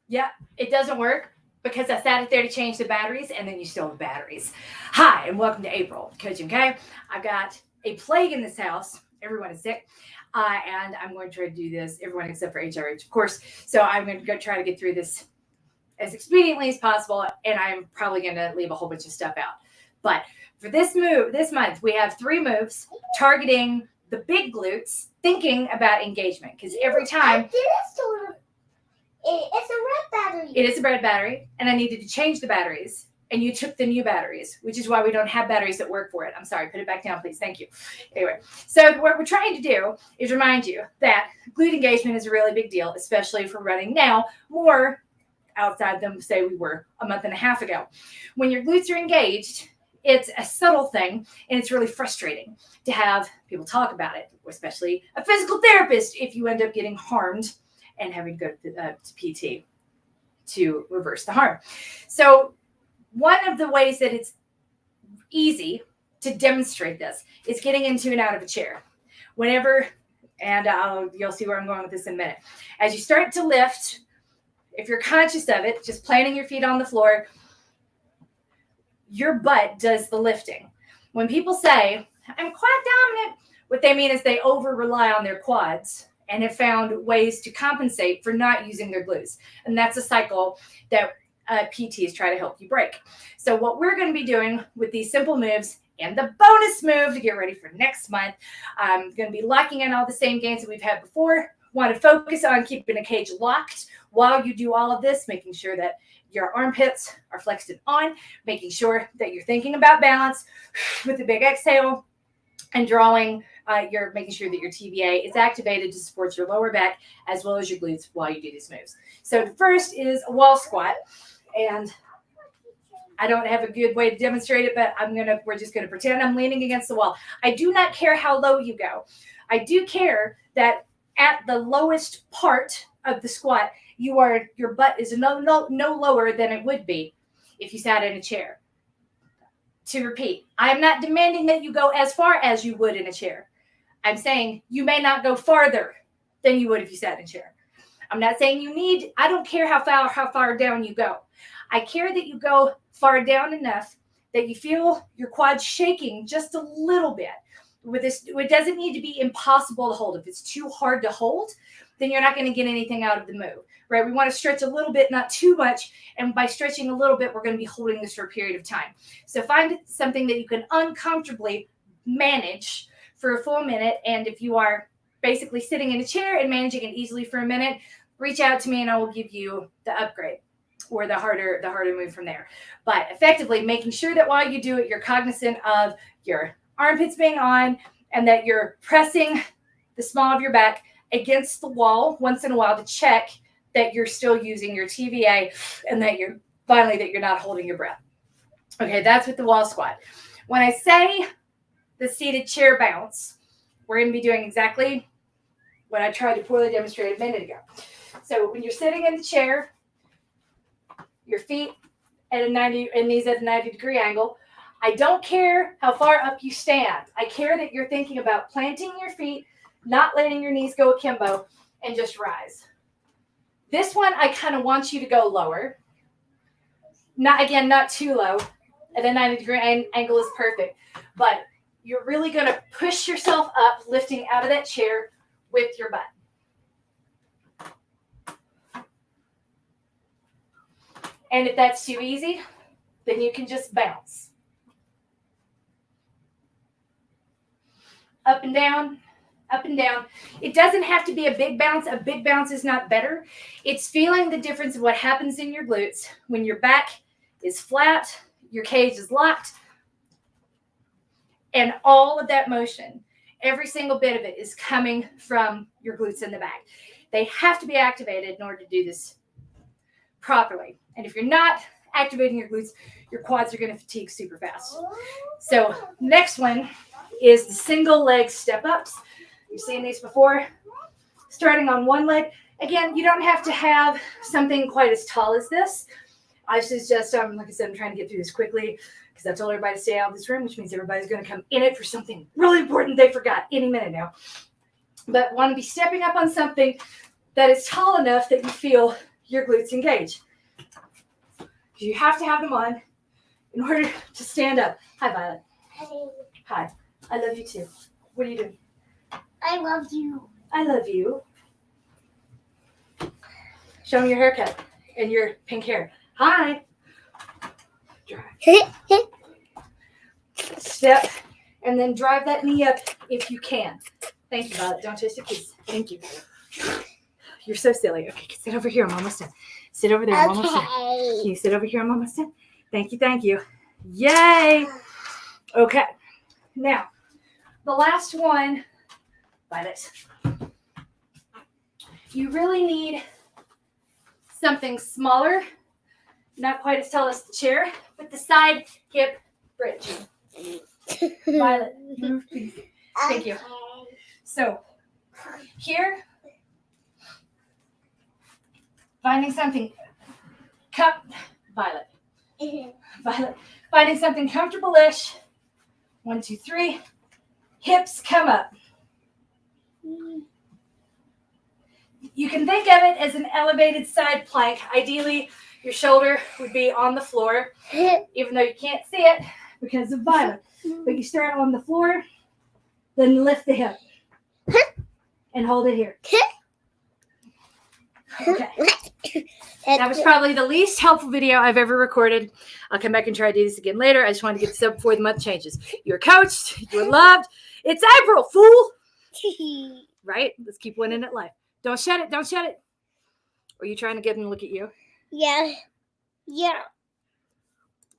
Yeah, it doesn't work because I sat it there to change the batteries and then you stole the batteries. Hi, and welcome to April Coaching. Okay, I've got a plague in this house. Everyone is sick. And I'm going to try to do this, everyone except for HRH, of course. So I'm going to go try to get through this as expediently as possible, and I'm probably going to leave a whole bunch of stuff out. But for this month, we have 3 moves targeting the big glutes, thinking about engagement. Because every time it's a red battery. it is a red battery, and I needed to change the batteries, and you took the new batteries, which is why we don't have batteries that work for it. I'm sorry, put it back down, please. Thank you. Anyway, so what we're trying to do is remind you that glute engagement is a really big deal, especially if we're running now more outside than say we were a month and a half ago. When your glutes are engaged, it's a subtle thing, and it's really frustrating to have people talk about it, especially a physical therapist if you end up getting harmed and having to go to PT to reverse the harm. So one of the ways that it's easy to demonstrate this is getting into and out of a chair. Whenever, and you'll see where I'm going with this in a minute. As you start to lift, if you're conscious of it, just planting your feet on the floor, your butt does the lifting. When people say, I'm quad dominant, what they mean is they over-rely on their quads and have found ways to compensate for not using their glutes. And that's a cycle that PTs try to help you break. So what we're going to be doing with these simple moves and the bonus move to get ready for next month, I'm going to be locking in all the same gains that we've had before. Want to focus on keeping a cage locked while you do all of this, making sure that your armpits are flexed and on, making sure that you're thinking about balance with the big exhale, and drawing you're making sure that your TVA is activated to support your lower back as well as your glutes while you do these moves. So the first is a wall squat, and I don't have a good way to demonstrate it, but we're just gonna pretend I'm leaning against the wall. I do not care how low you go. I do care that at the lowest part of the squat, your butt is no lower than it would be if you sat in a chair. To repeat, I am not demanding that you go as far as you would in a chair. I'm saying you may not go farther than you would if you sat in a chair. I'm not saying I don't care how far down you go. I care that you go far down enough that you feel your quads shaking just a little bit. With this, it doesn't need to be impossible to hold. If it's too hard to hold, then you're not going to get anything out of the move, right? We want to stretch a little bit, not too much. And by stretching a little bit, we're going to be holding this for a period of time. So find something that you can uncomfortably manage for a full minute. And if you are basically sitting in a chair and managing it easily for a minute, reach out to me and I will give you the upgrade or the harder move from there. But effectively making sure that while you do it, you're cognizant of your armpits being on and that you're pressing the small of your back against the wall once in a while to check that you're still using your TVA and that you're not holding your breath. Okay, that's with the wall squat. When I say the seated chair bounce, we're going to be doing exactly what I tried to poorly demonstrate a minute ago. So when you're sitting in the chair, your feet at a 90 and knees at a 90-degree angle, I don't care how far up you stand. I care that you're thinking about planting your feet, not letting your knees go akimbo, and just rise. This one, I kind of want you to go lower. Not too low. At a 90-degree angle is perfect. But you're really going to push yourself up, lifting out of that chair with your butt. And if that's too easy, then you can just bounce. Up and down, up and down. It doesn't have to be a big bounce. A big bounce is not better. It's feeling the difference of what happens in your glutes when your back is flat, your cage is locked, and all of that motion, every single bit of it is coming from your glutes in the back. They have to be activated in order to do this properly. And if you're not activating your glutes, your quads are going to fatigue super fast. So next one is the single leg step ups. You've seen these before. Starting on one leg. Again, you don't have to have something quite as tall as this. I suggest, like I said, I'm trying to get through this quickly because I told everybody to stay out of this room, which means everybody's going to come in it for something really important they forgot any minute now. But want to be stepping up on something that is tall enough that you feel your glutes engage. You have to have them on in order to stand up. Hi, Violet. Hi. I love you too. What are you doing? I love you. I love you. Show me your haircut and your pink hair. Hi. Drive. Step and then drive that knee up if you can. Thank you, Violet. Don't twist your keys. Thank you. You're so silly. Okay, sit over here. I'm almost done. Sit over there. I'm almost done. Can you sit over here? I'm almost done. Thank you. Thank you. Yay. Okay. Now, the last one, Violet. You really need something smaller, not quite as tall as the chair, but the side hip bridge. Violet, move please. Thank you. So, here, finding something, Violet, finding something comfortable-ish. 1, 2, 3. Hips come up. You can think of it as an elevated side plank. Ideally, your shoulder would be on the floor, even though you can't see it because of Violet. But you start on the floor, then lift the hip and hold it here. Okay. That was probably the least helpful video I've ever recorded. I'll come back and try to do this again later. I just wanted to get this up before the month changes. You're coached. You're loved. It's April, fool. Right? Let's keep winning at life. Don't shut it. Don't shut it. Are you trying to get them to look at you? Yeah. Yeah.